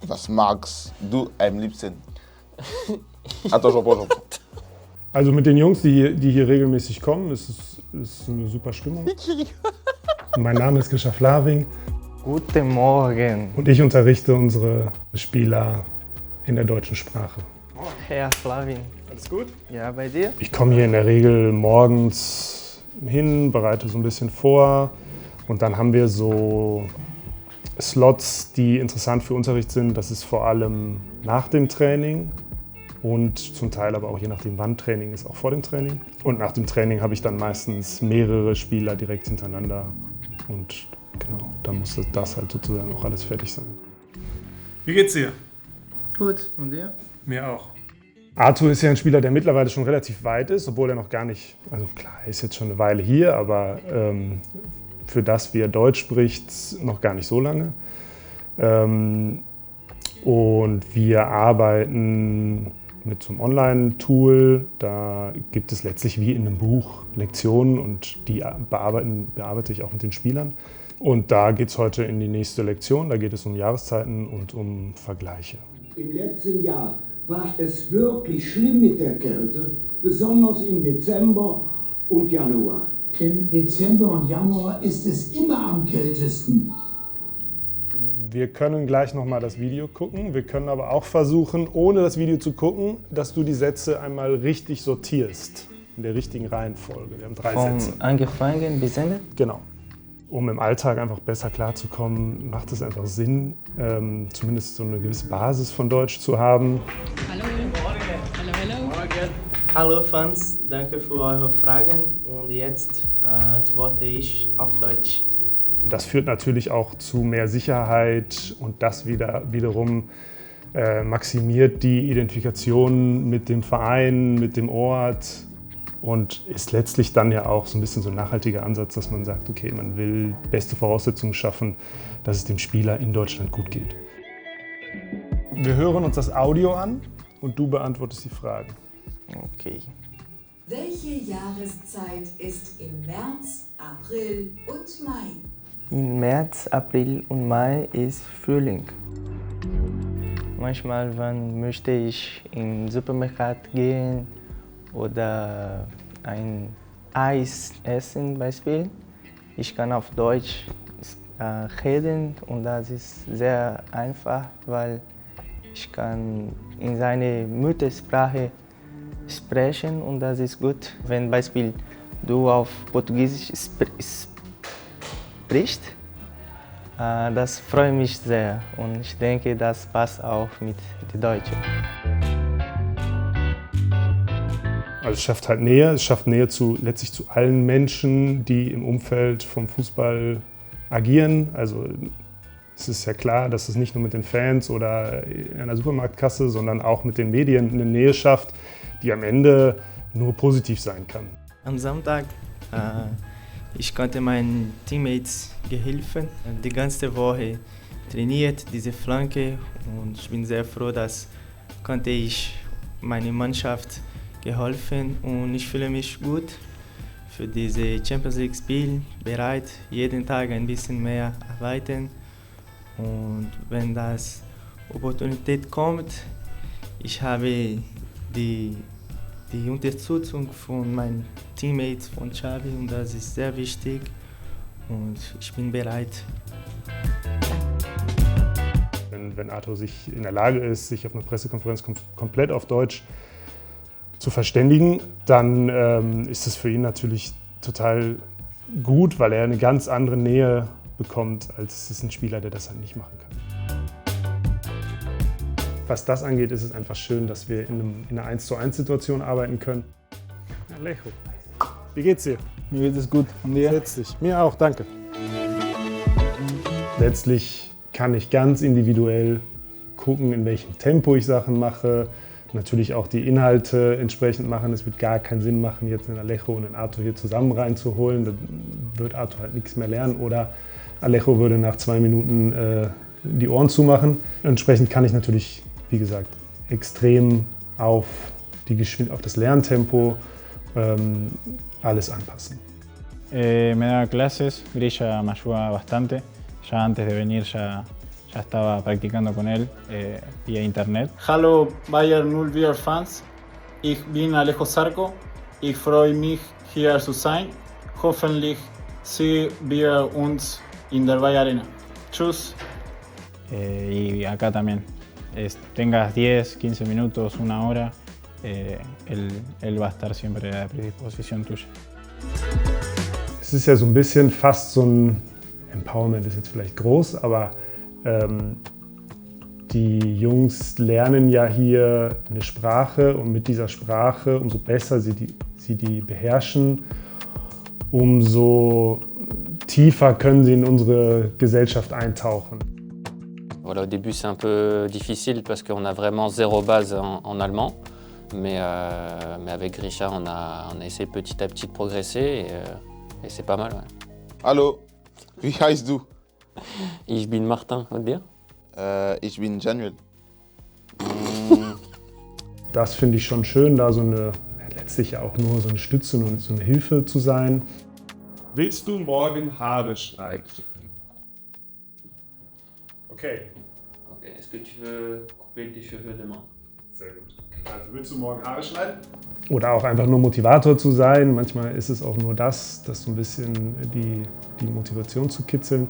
Was magst du am liebsten? Attends, Also mit den Jungs, die hier regelmäßig kommen, ist eine super Stimmung. Mein Name ist Grisha Flaving. Guten Morgen. Und ich unterrichte unsere Spieler in der deutschen Sprache. Herr Flaving. Alles gut? Ja, bei dir? Ich komme hier in der Regel morgens hin, bereite so ein bisschen vor und dann haben wir so Slots, die interessant für Unterricht sind. Das ist vor allem nach dem Training und zum Teil aber auch je nachdem, wann Training ist, auch vor dem Training. Und nach dem Training habe ich dann meistens mehrere Spieler direkt hintereinander und genau, dann muss das halt sozusagen auch alles fertig sein. Wie geht's dir? Gut, und dir? Mir auch. Arthur ist ja ein Spieler, der mittlerweile schon relativ weit ist, obwohl er noch gar nicht, also klar, er ist jetzt schon eine Weile hier, aber für das, wie er Deutsch spricht, noch gar nicht so lange. Und wir arbeiten mit so einem Online-Tool, da gibt es letztlich wie in einem Buch Lektionen und die bearbeite ich auch mit den Spielern. Und da geht es heute in die nächste Lektion, da geht es um Jahreszeiten und um Vergleiche. Im letzten Jahr war es wirklich schlimm mit der Kälte, besonders im Dezember und Januar. Im Dezember und Januar ist es immer am kältesten. Wir können gleich nochmal das Video gucken. Wir können aber auch versuchen, ohne das Video zu gucken, dass du die Sätze einmal richtig sortierst. In der richtigen Reihenfolge. Wir haben 3 Sätze. Angefangen bis Ende? Genau. Um im Alltag einfach besser klarzukommen, macht es einfach Sinn, zumindest so eine gewisse Basis von Deutsch zu haben. Hallo. Hallo. Hallo Fans, danke für eure Fragen und jetzt antworte ich auf Deutsch. Und das führt natürlich auch zu mehr Sicherheit und das wiederum maximiert die Identifikation mit dem Verein, mit dem Ort und ist letztlich dann ja auch so ein bisschen so ein nachhaltiger Ansatz, dass man sagt, okay, man will beste Voraussetzungen schaffen, dass es dem Spieler in Deutschland gut geht. Wir hören uns das Audio an und du beantwortest die Fragen. Okay. Welche Jahreszeit ist im März, April und Mai? Im März, April und Mai ist Frühling. Manchmal, wenn möchte ich in den Supermarkt gehen oder ein Eis essen, Beispiel. Ich kann auf Deutsch reden und das ist sehr einfach, weil ich kann in seine Muttersprache sprechen und das ist gut. Wenn Beispiel du auf Portugiesisch sprichst, das freut mich sehr und ich denke, das passt auch mit den Deutschen. Also es schafft halt Nähe, es schafft Nähe letztlich zu allen Menschen, die im Umfeld vom Fußball agieren. Also es ist ja klar, dass es nicht nur mit den Fans oder in einer Supermarktkasse, sondern auch mit den Medien eine Nähe schafft, die am Ende nur positiv sein kann. Am Sonntag ich konnte meinen Teammates geholfen. Die ganze Woche trainiert diese Flanke und ich bin sehr froh, dass konnte ich meine Mannschaft geholfen und ich fühle mich gut für diese Champions League Spiel, bereit jeden Tag ein bisschen mehr arbeiten und wenn das Opportunität kommt, ich habe die Unterstützung von meinen Teammates, von Xavi und das ist sehr wichtig und ich bin bereit. Wenn Arthur sich in der Lage ist, sich auf einer Pressekonferenz komplett auf Deutsch zu verständigen, dann ist es für ihn natürlich total gut, weil er eine ganz andere Nähe bekommt, als es ein Spieler, der das halt nicht machen kann. Was das angeht, ist es einfach schön, dass wir in einer 1:1-Situation arbeiten können. Alejo, wie geht's dir? Mir geht es gut. Und dir? Setz dich. Mir auch, danke. Letztlich kann ich ganz individuell gucken, in welchem Tempo ich Sachen mache. Natürlich auch die Inhalte entsprechend machen. Es wird gar keinen Sinn machen, jetzt einen Alejo und einen Arthur hier zusammen reinzuholen. Dann wird Arthur halt nichts mehr lernen oder Alejo würde nach 2 Minuten die Ohren zumachen. Entsprechend kann ich natürlich, wie gesagt, extrem auf das Lerntempo alles anpassen. Me da clases, Grisha me ayuda bastante. Ya antes de venir ya ya estaba practicando con él vía internet. Hallo Bayern 04 Fans, ich bin Alejo Zarco, ich freue mich hier zu sein. Hoffentlich sehen wir uns in der Bayer Arena. Tschüss. Y acá también, tengas 10, 15 minutos, una hora, él va a estar siempre a disposición tuya. Es ist ja so ein bisschen fast so ein Empowerment, ist jetzt vielleicht groß, aber die Jungs lernen ja hier eine Sprache und mit dieser Sprache, umso besser sie die beherrschen, umso tiefer können sie in unsere Gesellschaft eintauchen. Voilà, au début c'est un peu difficile parce qu'on a vraiment zéro base en allemand, mais avec Richard on a essayé petit à petit de progresser et c'est pas mal. Ouais. Hallo, wie heißt du? Ich bin Martin, und dir? Ich bin Januel. Das finde ich schon schön, da so eine, letztlich ja auch nur so eine Stütze und so eine Hilfe zu sein. Willst du morgen Haare schneiden? Okay. Okay, est-ce que tu veux couper tes cheveux demain? Sehr gut. Also willst du morgen Haare schneiden? Oder auch einfach nur Motivator zu sein. Manchmal ist es auch nur das so ein bisschen die Motivation zu kitzeln.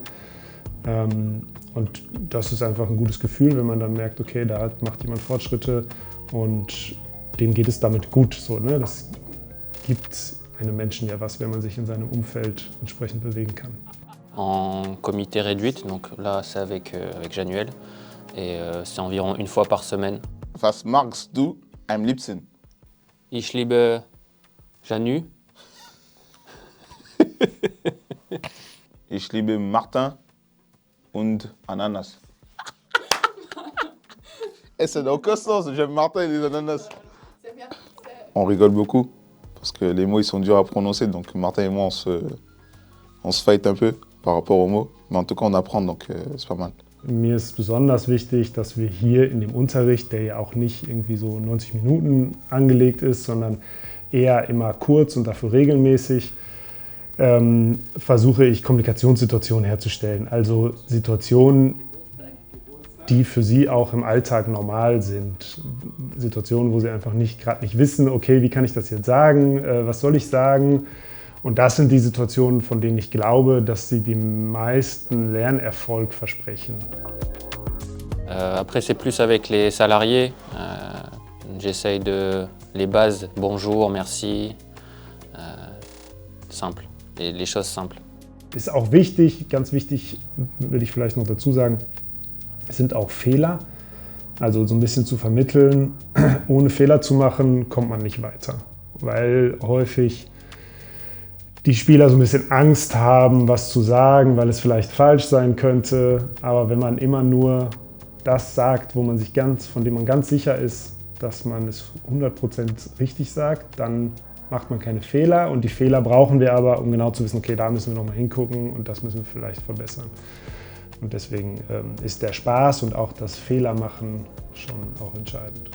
Und das ist einfach ein gutes Gefühl, wenn man dann merkt, okay, da macht jemand Fortschritte und dem geht es damit gut. So, ne? Das gibt einem Menschen ja was, wenn man sich in seinem Umfeld entsprechend bewegen kann. En comité réduite, donc là c'est avec Januel et c'est environ une fois par semaine. Was magst du am liebsten? Ich liebe Janu. Ich liebe Martin und Ananas. Et ça n'a aucun sens, j'aime Martin et les ananas. On rigole beaucoup parce que les mots ils sont durs à prononcer, donc Martin et moi on se fight un peu par rapport aux mots, mais en tout cas on apprend, donc c'est pas mal. Mir ist besonders wichtig, dass wir hier in dem Unterricht, der ja auch nicht irgendwie so 90 Minuten angelegt ist, sondern eher immer kurz und dafür regelmäßig, versuche ich Kommunikationssituationen herzustellen. Also Situationen, die für sie auch im Alltag normal sind. Situationen, wo sie einfach gerade nicht wissen, okay, wie kann ich das jetzt sagen, was soll ich sagen? Und das sind die Situationen, von denen ich glaube, dass sie den meisten Lernerfolg versprechen. Après c'est plus avec les salariés. J'essaye les bases, bonjour, merci, simple, les choses simples. Ist auch wichtig, ganz wichtig, will ich vielleicht noch dazu sagen, sind auch Fehler. Also so ein bisschen zu vermitteln, ohne Fehler zu machen, kommt man nicht weiter. Weil häufig die Spieler so ein bisschen Angst haben, was zu sagen, weil es vielleicht falsch sein könnte. Aber wenn man immer nur das sagt, von dem man ganz sicher ist, dass man es 100% richtig sagt, dann macht man keine Fehler. Und die Fehler brauchen wir aber, um genau zu wissen, okay, da müssen wir nochmal hingucken und das müssen wir vielleicht verbessern. Und deswegen ist der Spaß und auch das Fehlermachen schon auch entscheidend.